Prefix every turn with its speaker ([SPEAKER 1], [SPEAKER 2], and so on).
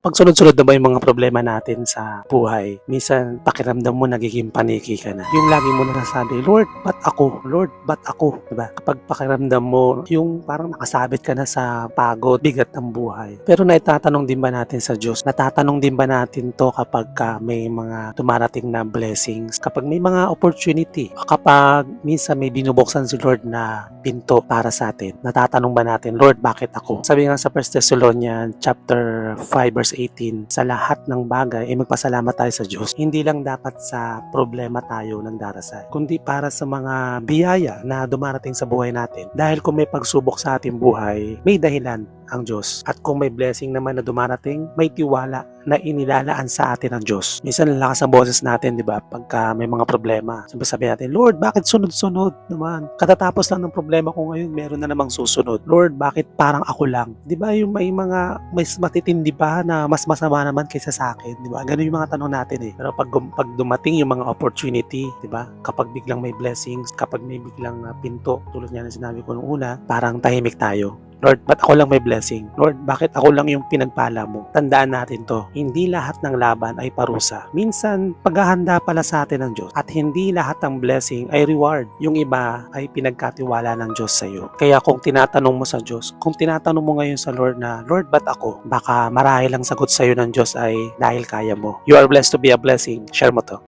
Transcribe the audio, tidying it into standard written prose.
[SPEAKER 1] Pag sunod-sunod na ba yung mga problema natin sa buhay, minsan pakiramdam mo nagiging paniki ka na. Yung lagi mo nasasabi, Lord, ba't ako? Lord, ba't ako? Diba? Kapag pakiramdam mo, yung parang nakasabit ka na sa pagod, bigat ng buhay. Pero naitatanong din ba natin sa Diyos? Natatanong din ba natin to kapag may mga dumarating na blessings? Kapag may mga opportunity? Kapag minsan may binubuksan si Lord na pinto para sa atin? Natatanong ba natin, Lord, bakit ako? Sabi nga sa 1 Thessalonians chapter 5 verse 18, sa lahat ng bagay ay magpasalamat tayo sa Diyos. Hindi lang dapat sa problema tayo nagdarasal, kundi para sa mga biyaya na dumarating sa buhay natin. Dahil kung may pagsubok sa ating buhay, may dahilan ang Diyos. At kung may blessing naman na dumarating, may tiwala na inilalaan sa atin ng Diyos. Minsan lakas ang boses natin, di ba? Pagka may mga problema. Sabi natin, Lord, bakit sunod-sunod naman? Katatapos lang ng problema ko ngayon, meron na namang susunod. Lord, bakit parang ako lang? Di ba yung may mga mas matitindi pa na mas masama naman kaysa sa akin, di ba? Ganun yung mga tanong natin eh. Pero pag dumating yung mga opportunity, di ba? Kapag biglang may blessings, kapag may biglang pinto, tulad nga na sinabi ko nung una, parang tahimik tayo. Lord, ba't ako lang may blessing? Lord, bakit ako lang yung pinagpala mo? Tandaan natin to, hindi lahat ng laban ay parusa. Minsan, paghahanda pala sa atin ng Diyos at hindi lahat ng blessing ay reward. Yung iba ay pinagkatiwala ng Diyos sa iyo. Kaya kung tinatanong mo sa Diyos, kung tinatanong mo ngayon sa Lord na, Lord, ba't ako? Baka marahil ang sagot sa iyo ng Diyos ay dahil kaya mo. You are blessed to be a blessing. Share mo to.